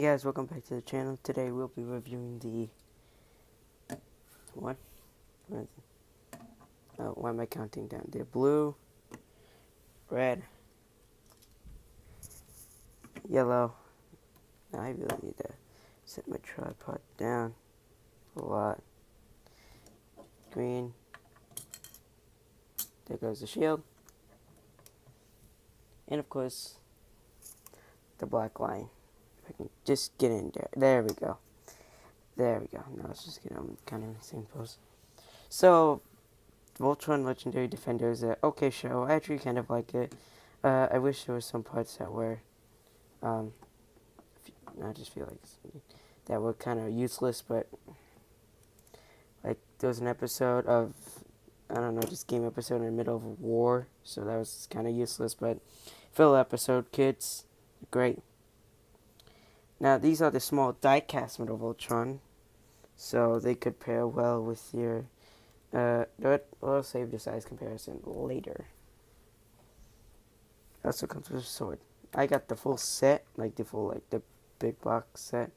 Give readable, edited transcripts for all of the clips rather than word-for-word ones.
guys, welcome back to the channel. Today we'll be reviewing the what? Why am I counting down? The blue, red, yellow. Now I really need to set my tripod down a lot. Green. There goes the shield. And of course, the black line. If I can just get in there. There we go. There we go. Now let's just get on kind of in the same pose. So, Voltron Legendary Defender is an okay show. I actually kind of like it. I wish there were some parts that were, I just feel like that were kind of useless, but like there was an episode of, I don't know, just game episode in the middle of a war, so that was kind of useless, but fill episode, kids, great. Now these are the small Diecast Metal Voltron, so they could pair well with your, we'll save the size comparison later. Also comes with a sword. I got the full set, like the big box set.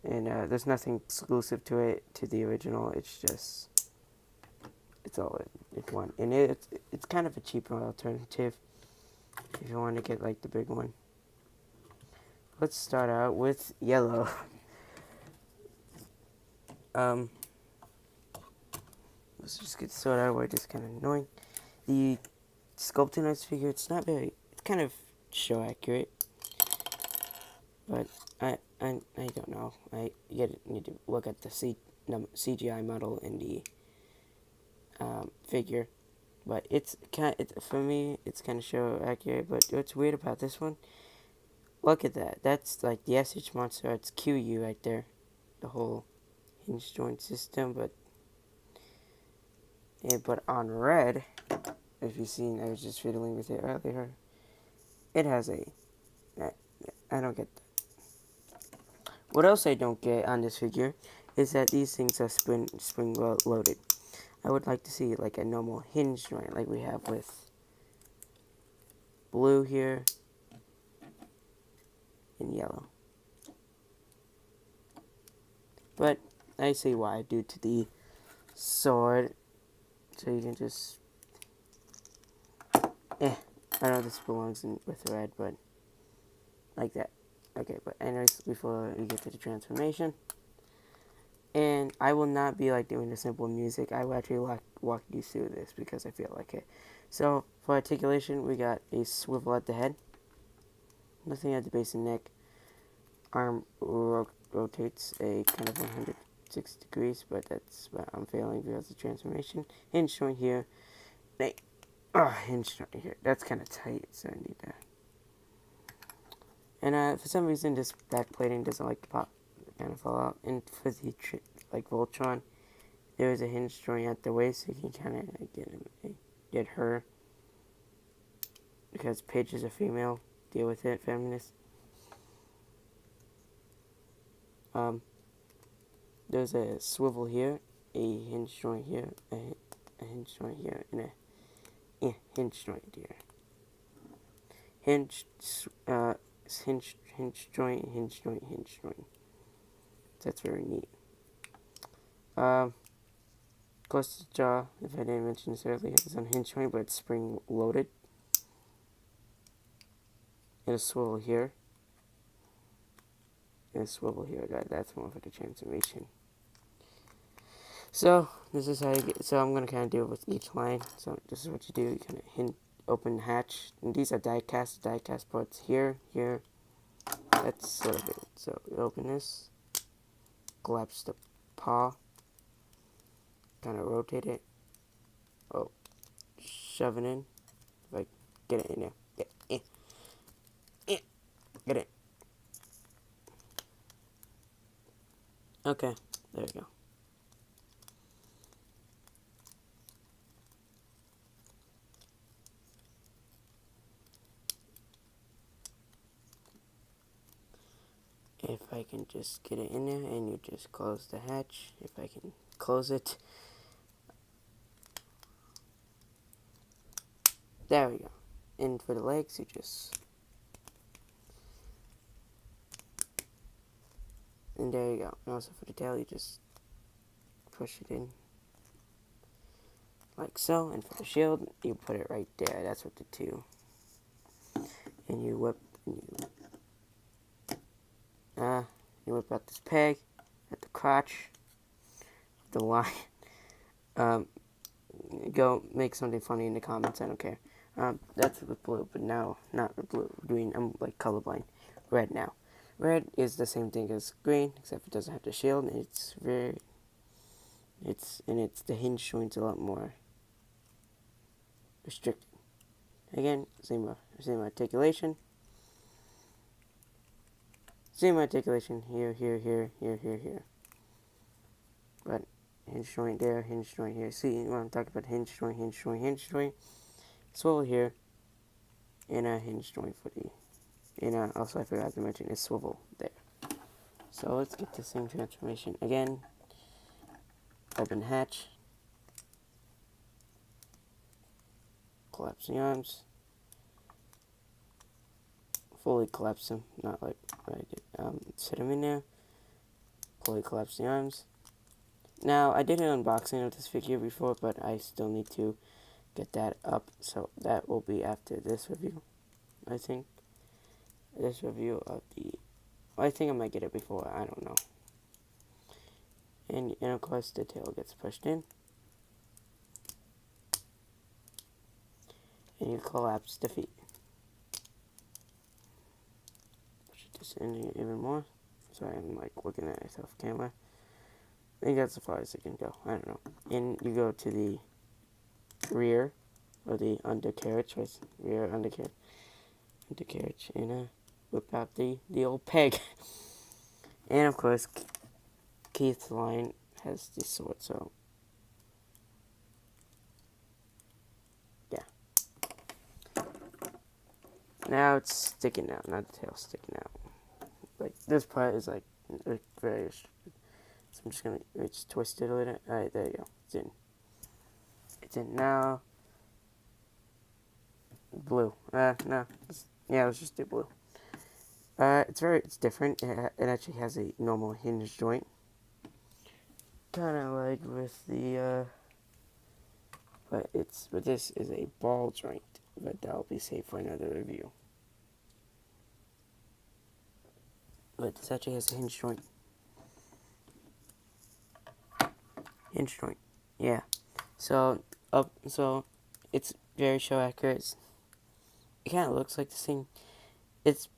And there's nothing exclusive to it, to the original. It's just, it's all in one. And it's kind of a cheaper alternative if you want to get like the big one. Let's start out with yellow. Let's just get started out where it's kind of annoying. The sculpting on this figure, it's kind of show accurate, but I don't know. You need to look at the CGI model in the figure, but for me it's kind of show accurate. But what's weird about this one? Look at that. That's like the SH monster. It's QU right there, the whole hinge joint system. But on red, if you've seen, I was just fiddling with it earlier. It has I don't get that. What else I don't get on this figure is that these things are spring loaded. I would like to see like a normal hinge joint like we have with blue here and yellow. But I see why, due to the sword. So you can just I know this belongs in with red, but like that. Okay, but anyways, before we get to the transformation, and I will not be like doing the simple music. I will actually walk you through this because I feel like it. So for articulation, we got a swivel at the head, nothing at the base and neck. Arm rotates a kind of 106 degrees, but that's what I'm failing because of the transformation. Hinge joint here. Hinge joint here. That's kind of tight, so I need that. And for some reason, this back plating doesn't like to pop, kind of fall out. And for the like Voltron, there is a hinge joint at the waist, so you can kind of get her, because Paige is a female. Deal with it, feminist. There's a swivel here, a hinge joint here, a hinge joint here, and a hinge joint here. Hinge joint, hinge joint. That's very neat. Close to the jaw, if I didn't mention this earlier, is on hinge joint, but it's spring loaded. And a swivel here. And a swivel here. That's more for the transformation. So this is how you get. So I'm gonna kind of do it with each line. So this is what you do. You kind of open the hatch, and these are diecast. Diecast parts here. That's sort of it. So you open this, collapse the paw, kind of rotate it. Oh, shove it in. Like get it in there. Get it. Okay, there we go. If I can just get it in there, and you just close the hatch. If I can close it. There we go. And for the legs, you just And there you go. And also for the tail, you just push it in like so. And for the shield, you put it right there. That's what the two. And you whip, and you whip out this peg at the crotch of the line. Go make something funny in the comments. I don't care. That's with blue, but now not with blue. Green. I'm like colorblind. Red now. Red is the same thing as green, except it doesn't have the shield. And it's the hinge joint's a lot more restricted. Again, same articulation. Same articulation here, here, here, here, here, here. But hinge joint there, hinge joint here. See when I'm talking about hinge joint, hinge joint, hinge joint. Swivel here, and a hinge joint for the. And also I forgot to mention is swivel there. So let's get the same transformation again. Open hatch. Collapse the arms. Fully collapse them, not like what I did. Sit them in there. Fully collapse the arms. Now I did an unboxing of this figure before, but I still need to get that up. So that will be after this review, I think. This review of the. I think I might get it before. I don't know. And of course the tail gets pushed in. And you collapse the feet. Push this in even more. Sorry, I'm like looking at myself camera. I think that's as far as it can go. I don't know. And you go to the rear, or the undercarriage, right? Rear undercarriage, and whip out the old peg. And of course, Keith's line has the sword, so yeah. Now it's sticking out, not the tail sticking out. Like this part is like very restricted. So I'm just gonna just twist it a little. All right, there you go. It's in. It's in now. Blue. No. Let's just do blue. It's different. It actually has a normal hinge joint. Kind of like with the, but this is a ball joint. But that'll be safe for another review. But this actually has a hinge joint. Hinge joint. Yeah. So it's very show accurate. It kind of looks like the same. It's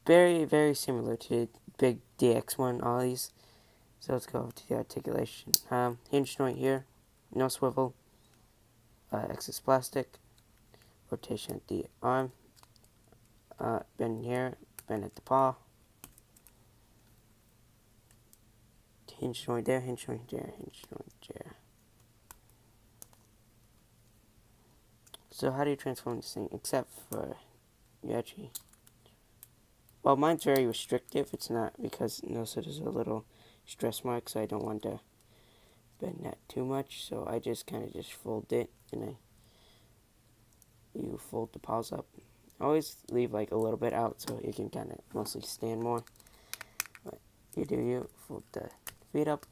very, very similar to the big DX1 ollies. So let's go to the articulation. Hinge joint here, no swivel, excess plastic, rotation at the arm, bend here, bend at the paw, hinge joint there, hinge joint there, hinge joint there. So how do you transform this thing? Except for, you actually, well, mine's very restrictive. It's not, because so there's a little stress mark, so I don't want to bend that too much. So I just kind of just fold it, and you fold the paws up. Always leave like a little bit out so you can kind of mostly stand more. But you fold the feet up,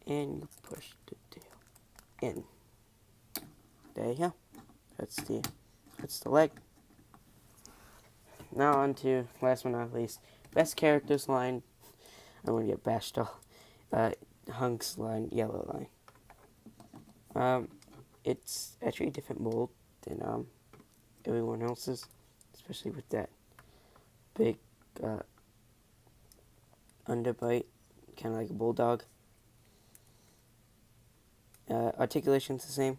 and you push the tail in. There you go. That's the leg. Now on to, last but not least, best characters line. I'm gonna get bashed off. Hunk's line, yellow line. It's actually a different mold than everyone else's, especially with that big underbite, kind of like a bulldog. Articulation's the same,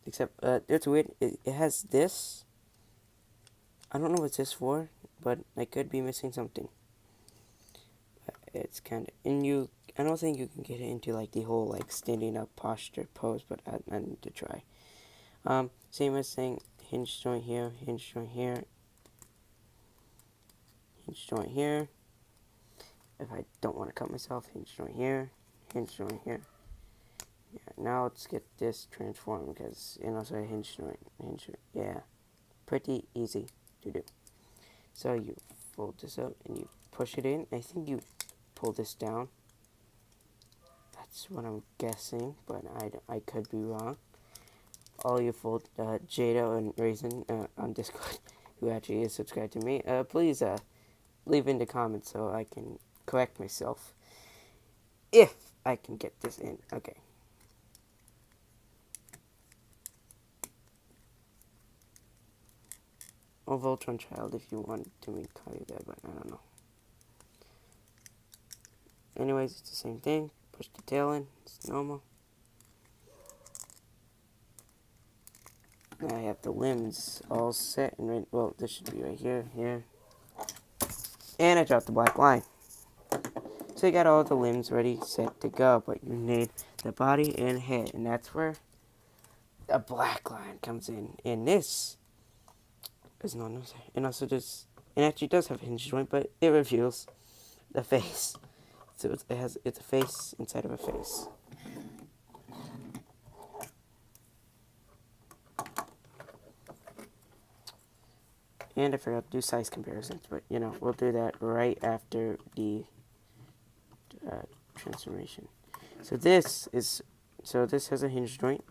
except it's weird. It has this. I don't know what this for, but I could be missing something. It's kind of, and I don't think you can get it into like the whole like standing up posture pose, but I need to try. Same as saying hinge joint here, hinge joint here, hinge joint here. If I don't want to cut myself, hinge joint here, hinge joint here. Yeah, now let's get this transformed, because, also a hinge joint, yeah, pretty easy to do. So you fold this up and you push it in. I think you pull this down. That's what I'm guessing, but I could be wrong. All you Jada and Raisin on Discord, who actually is subscribed to me, please leave in the comments so I can correct myself if I can get this in. Okay. Or Voltron Child if you want to me to call you that, but I don't know. Anyways, it's the same thing. Push the tail in. It's normal. Now I have the limbs all set and right. Well, this should be right here, here. And I dropped the black line. So you got all the limbs ready, set to go, but you need the body and head, and that's where the black line comes in. And this is not necessary. And also this, it actually does have a hinge joint, but it reveals the face. So it's a face inside of a face. And I forgot to do size comparisons, but you know, we'll do that right after the transformation. So this has a hinge joint,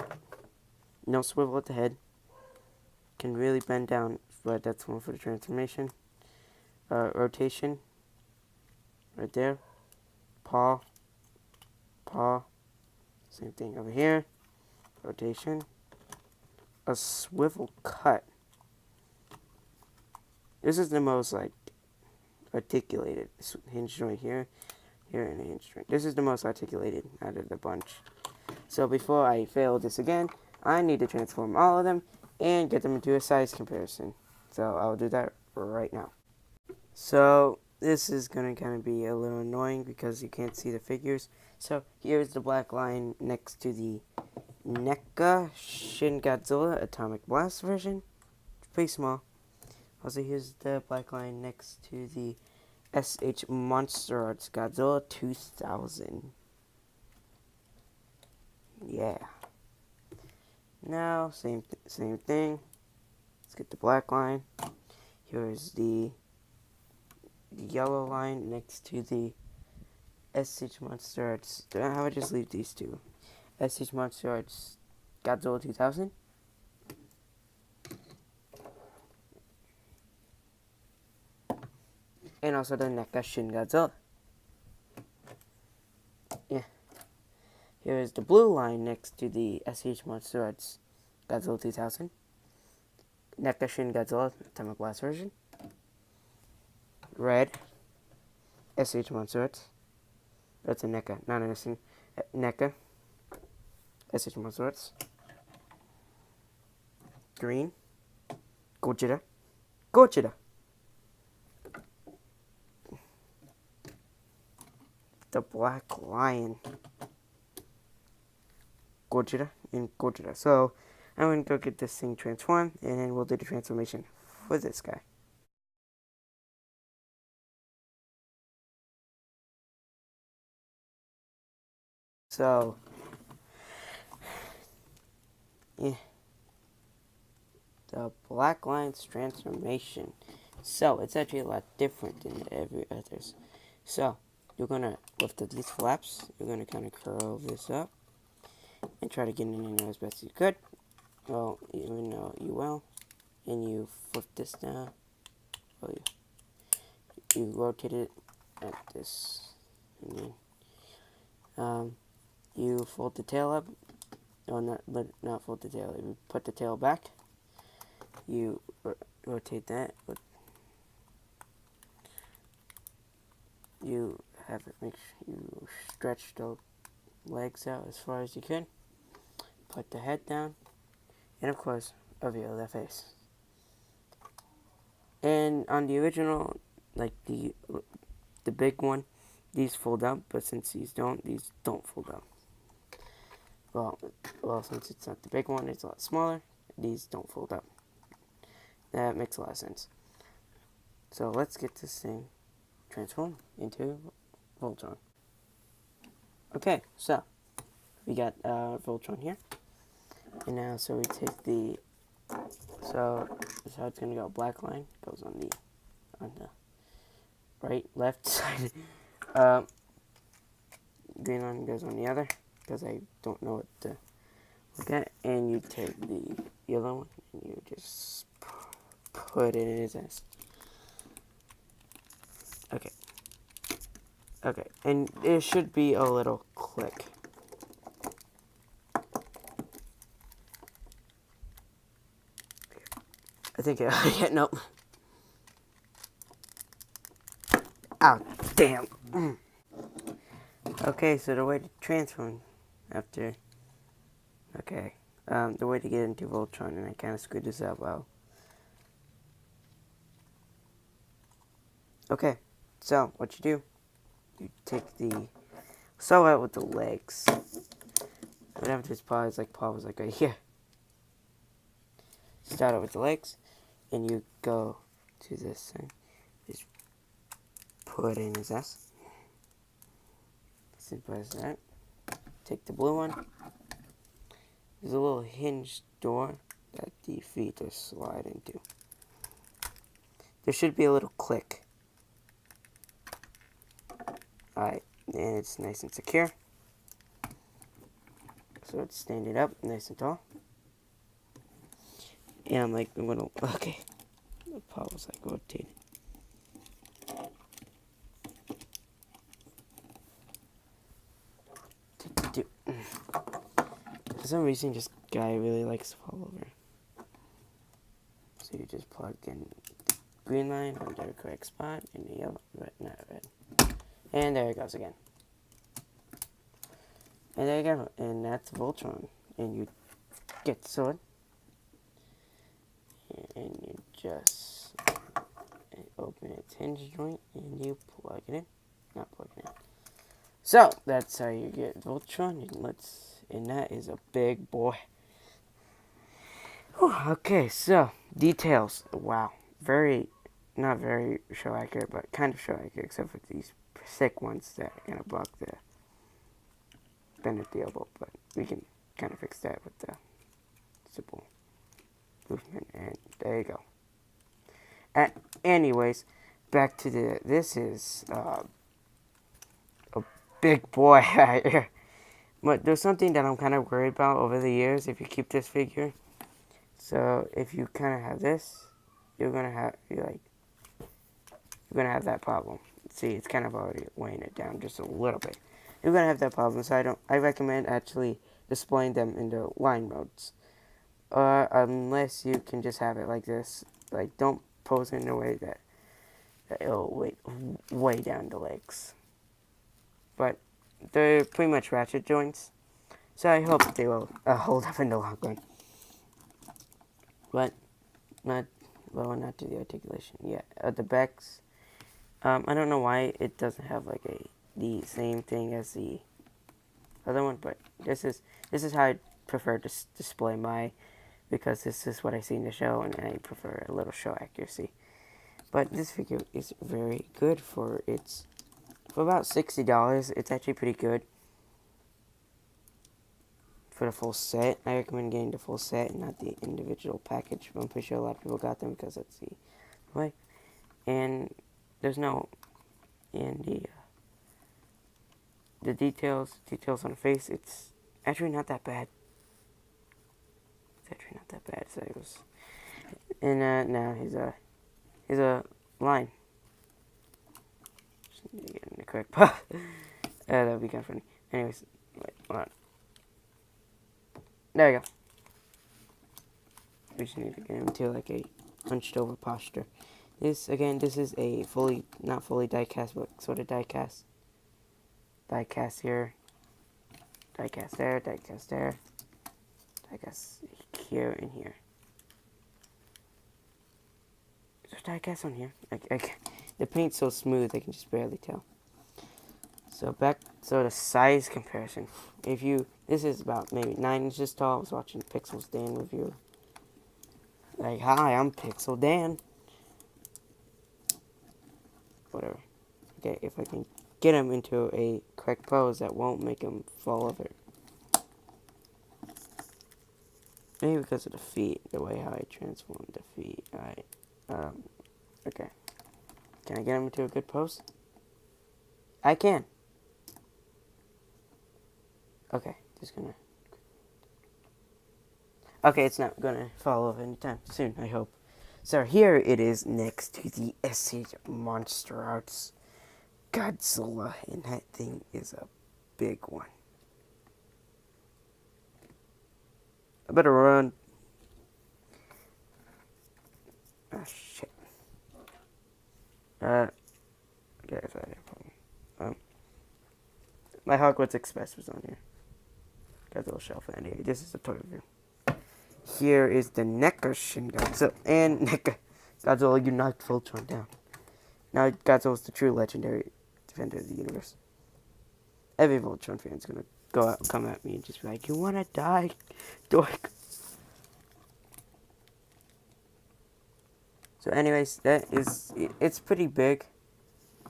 no swivel at the head, can really bend down, but that's one for the transformation. Rotation, right there, paw, same thing over here, rotation, a swivel cut. This is the most like articulated hinge joint here, and a hinge joint. This is the most articulated out of the bunch. So before I fail this again, I need to transform all of them and get them into a size comparison. So I'll do that right now. So this is going to kind of be a little annoying because you can't see the figures. So here's the black line next to the NECA Shin Godzilla Atomic Blast version. It's pretty small. Also, here's the black line next to the SH Monster Arts Godzilla 2000. Yeah. Now, same thing. Let's get the black line. Here's the yellow line next to the SH Monster Arts. How about I just leave these two? SH Monster Arts Godzilla 2000. And also the NECA Shin Godzilla. Yeah. Here is the blue line next to the SH Monster Arts Godzilla 2000. NECA Shin Godzilla Atomic Blast version. Red. SH Monster Arts. That's a NECA, not an SH. NECA. SH Monster Arts. Green. Gojira. The Black Lion. Gojira and Gojira. So I'm going to go get this thing transformed, and then we'll do the transformation for this guy. So, yeah. The Black Lion's transformation. So, it's actually a lot different than every others. So, you're going to lift up these flaps. You're going to kind of curl this up and try to get it in there as best you could. Well, even though you will. And you flip this down. Oh, you rotate it like this. And then, you fold the tail up. No, not fold the tail. You put the tail back. You rotate that. You have it make sure you stretch the legs out as far as you can. Put the head down, and of course, reveal the face. And on the original, like the big one, these fold out, but since these don't fold out. Well, since it's not the big one, it's a lot smaller. These don't fold out. That makes a lot of sense. So let's get this thing transformed into Voltron. Okay, so we got Voltron here, and now so we take so this is how it's gonna go. Black line goes on the right, left side. Green line goes on the other, because I don't know what to look at. And you take the yellow one, and you just put it in his ass. Okay. Okay, and there should be a little click. I think yeah, nope. Oh, damn. Okay, so the way to transform after... Okay, the way to get into Voltron, and I kind of screwed this up, wow. Okay, so what you do, you take the... Start out with the legs. What happened to his paw is like, paw was like right here. Start out with the legs, and you go to this thing. Just put in his ass. Simple as that. Take the blue one. There's a little hinged door that the feet just slide into. There should be a little click. Alright, and it's nice and secure. So it's standing up, nice and tall. And I'm gonna, okay. The paw was like rotated. For some reason, this guy really likes to fall over. So you just plug in the green line under the correct spot, and the yellow, red, not red. And there it goes again. And there you go. And that's Voltron. And you get the sword. And you just open its hinge joint, and you plug it in. Not plug it in. So, that's how you get Voltron. And that is a big boy. Whew, okay, so, details. Wow. Not very show accurate, but kind of show accurate, except for these thick ones that are going to block the bended the elbow. But we can kind of fix that with the simple movement. And there you go. Anyways, back to this is a big boy right here. But there's something that I'm kind of worried about over the years if you keep this figure. So if you kind of have this, you're gonna have that problem. See, it's kind of already weighing it down just a little bit. You're gonna have that problem. So I recommend actually displaying them in the line modes, unless you can just have it like this. Like, don't pose in a way that it'll weigh down the legs. But they're pretty much ratchet joints, so I hope they will hold up in the long run. But not to the articulation. Yeah, the backs. I don't know why it doesn't have like the same thing as the other one, but this is how I prefer to display my, because this is what I see in the show, and I prefer a little show accuracy. But this figure is very good for about $60. It's actually pretty good for the full set. I recommend getting the full set and not the individual package. I'm pretty sure a lot of people got them because that's the way. And there's no, and the details on the face, it's actually not that bad. So it was, and now he's a line. Just need to get in the correct path. That would be kind of funny. Anyways, wait, hold on. There we go. We just need to get into like a hunched over posture. This is a not fully die-cast, but sort of die-cast. Die-cast here. Die-cast there, die-cast there. Die-cast here and here. Is there die-cast on here? The paint's so smooth I can just barely tell. So the size comparison. This is about maybe 9 inches tall. I was watching Pixels Dan review. Like, hi, I'm Pixel Dan. Whatever. Okay, if I can get him into a correct pose that won't make him fall over. Maybe because of the feet, the way how I transformed the feet. Alright. Okay. Can I get him into a good pose? I can. Okay, just gonna... Okay, it's not gonna fall off anytime soon, I hope. So here it is next to the SH Monster Arts Godzilla, and that thing is a big one. I better run. Oh, shit. Okay, sorry. My Hogwarts Express was on here. Got a little shelf in here. This is a toy review. Here is the NECA Shin Godzilla and NECA Godzilla Unite Voltron down. Now Godzilla is the true legendary defender of the universe. Every Voltron fan is gonna come at me and just be like, "You wanna die, dork?" So, anyways, it's pretty big,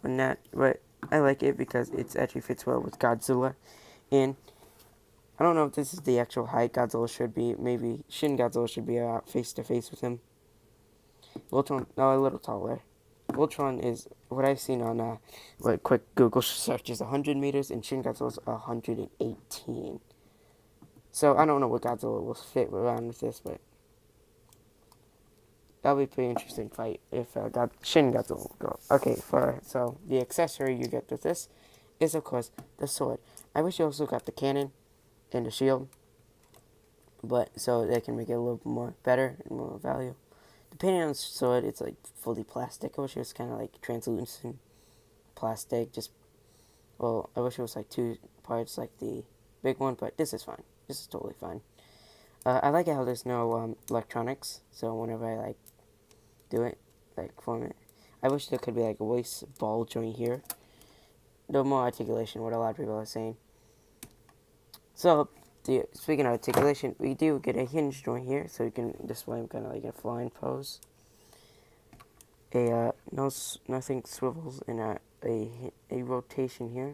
but I like it because it actually fits well with Godzilla, and I don't know if this is the actual height Godzilla should be. Maybe Shin Godzilla should be face to face with him. Voltron, no, a little taller. Voltron is what I've seen on quick Google search is 100 meters, and Shin Godzilla is 118. So I don't know what Godzilla will fit around with this, but that'll be a pretty interesting fight if Shin Godzilla will go. Okay, so the accessory you get with this is of course the sword. I wish you also got the cannon and the shield, but so they can make it a little more better and more value. Depending on the sword, it's like fully plastic. I wish it was kind of like translucent plastic. I wish it was like two parts like the big one, but this is fine. This is totally fine. I like how there's no electronics, so whenever I do it, form it, I wish there could be a waist ball joint here. No more articulation, what a lot of people are saying. So, speaking of articulation, we do get a hinge joint here, so you can display him kind of like a flying pose. Nothing swivels in a rotation here.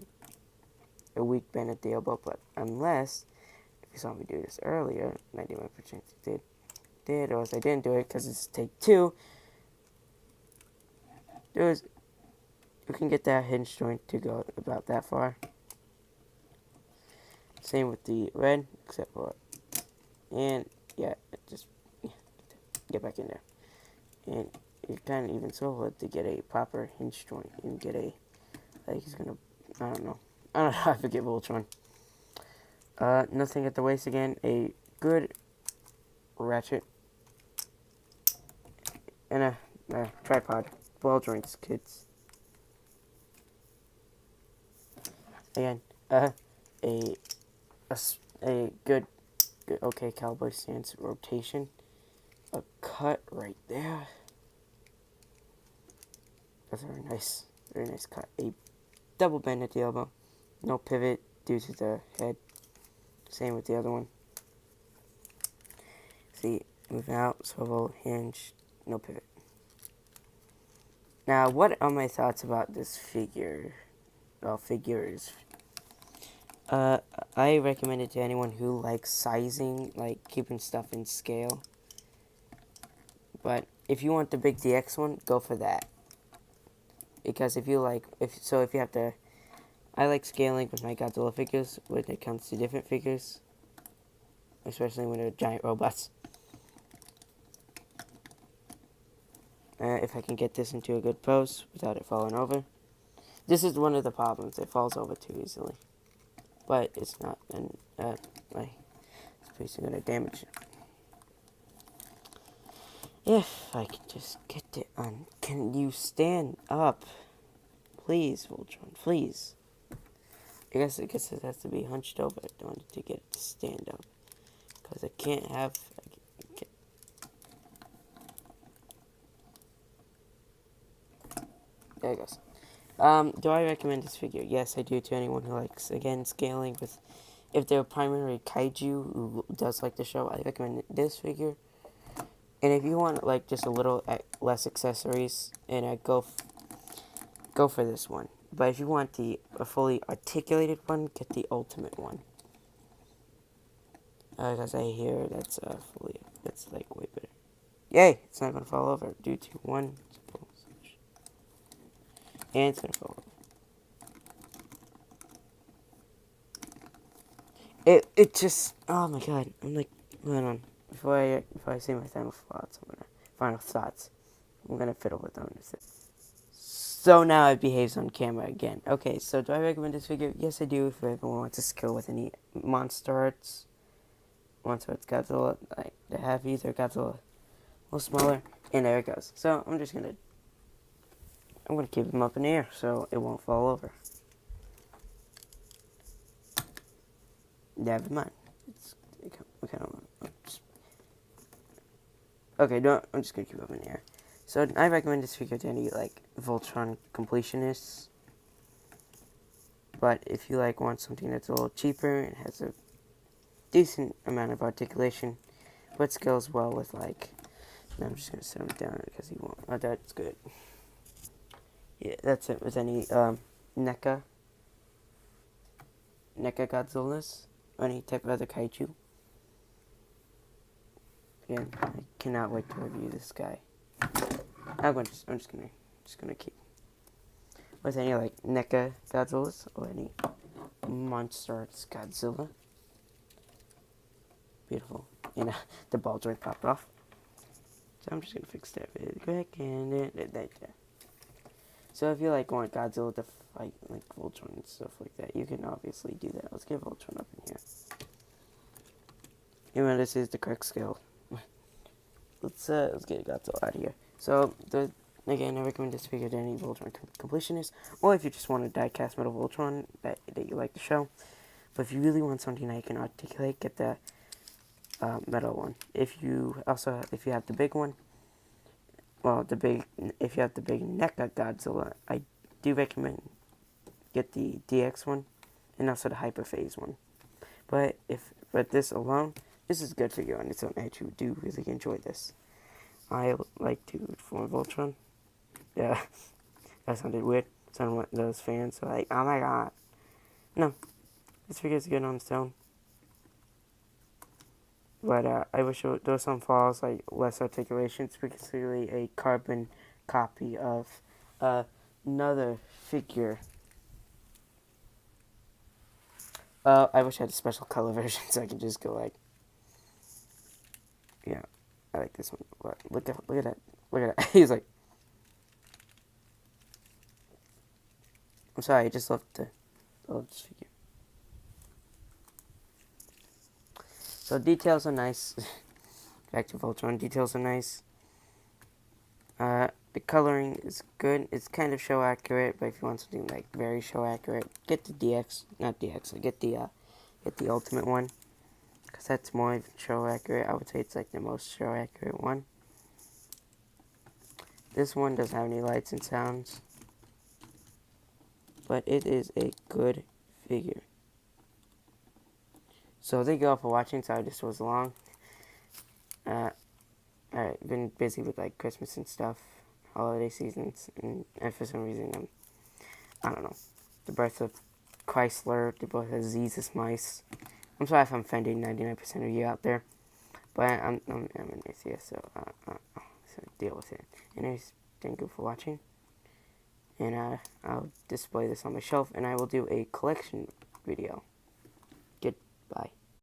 A weak bend at the elbow, but unless, if you saw me do this earlier, 91% did, or else I didn't do it because it's take 2. You can get that hinge joint to go about that far. Same with the red, except for, and yeah, get back in there. And you kind of even swivel it to get a proper hinge joint and get he's gonna, I don't know, I forget Voltron. Nothing at the waist again, a good ratchet, and a tripod, ball joints, kids. Again, a good, okay, cowboy stance rotation. A cut right there. That's a very nice cut. A double bend at the elbow. No pivot due to the head. Same with the other one. See, move out, swivel, hinge, no pivot. Now, what are my thoughts about this figure? Well, figures. I recommend it to anyone who likes sizing, keeping stuff in scale. But if you want the big DX one, go for that. Because if you have to, I like scaling with my Godzilla figures when it comes to different figures, especially when they're giant robots. If I can get this into a good pose without it falling over. This is one of the problems, it falls over too easily. But it's not, and it's basically going to damage it. If I can just get it on, can you stand up? Please, Voltron, please. I guess it has to be hunched over in order to get it to stand up. Because I can't have, there it goes. Do I recommend this figure? Yes, I do, to anyone who likes, again, scaling with, if they're a primary kaiju who does like the show, I recommend this figure. And if you want, just a little less accessories, and go for this one. But if you want a fully articulated one, get the ultimate one. Because I hear that's way better. Yay! It's not going to fall over due to one simple solution. And it's gonna fall over. It just, oh my god, I'm like, hold on. Before I say my final thoughts, I'm gonna fiddle with them. So now it behaves on camera again. Okay, so do I recommend this figure? Yes, I do. If everyone wants to skill with any monster arts, Godzilla, like the heavies or Godzilla, a little smaller, and there it goes. So I'm gonna keep him up in the air so it won't fall over. Never mind. Okay, no, I'm just gonna keep up in the air. So I recommend this figure to any like Voltron completionists. But if you like want something that's a little cheaper and has a decent amount of articulation, but scales well with like, no, I'm just gonna set him down because he won't. Oh, that's good. Yeah, that's it. With any NECA Godzillas or any type of other kaiju. Yeah, I cannot wait to review this guy. I'm just gonna keep with any like NECA Godzillas or any Monster Arts Godzilla. Beautiful. And the ball joint popped off. So I'm just gonna fix that really quick and there. So if you like want Godzilla to fight like Voltron and stuff like that, you can obviously do that. Let's get Voltron up in here. Even though this is the correct scale. Let's get Godzilla out of here. So again, I recommend this figure to any Voltron completionist, or if you just want a diecast metal Voltron that you like the show. But if you really want something that you can articulate, get the metal one. If you have the big one, if you have the big NECA Godzilla, I do recommend get the DX one, and also the Hyperphase one. But this alone, this is a good figure on its own. I actually do really enjoy this. I like to form Voltron. Yeah, that sounded weird. Sounded like those fans are like, oh my god. No, this figure is good on its own. But I wish there was some flaws, like less articulation. It's particularly a carbon copy of another figure. I wish I had a special color version so I could just go like, yeah, I like this one. Look at that. Look at that. He's like, I'm sorry, I just love this figure. So details are nice. Back to Voltron, details are nice. The coloring is good. It's kind of show accurate, but if you want something like very show accurate, get the DX, not DX. Get the Ultimate one, because that's more show accurate. I would say it's like the most show accurate one. This one doesn't have any lights and sounds, but it is a good figure. So thank you all for watching. Sorry this was long. I've been busy with like Christmas and stuff, holiday seasons, and for some reason I don't know, the birth of Chrysler, the birth of Jesus Mice. I'm sorry if I'm offending 99% of you out there, but I'm an atheist, so deal with it. Anyways, thank you for watching, and I'll display this on my shelf, and I will do a collection video.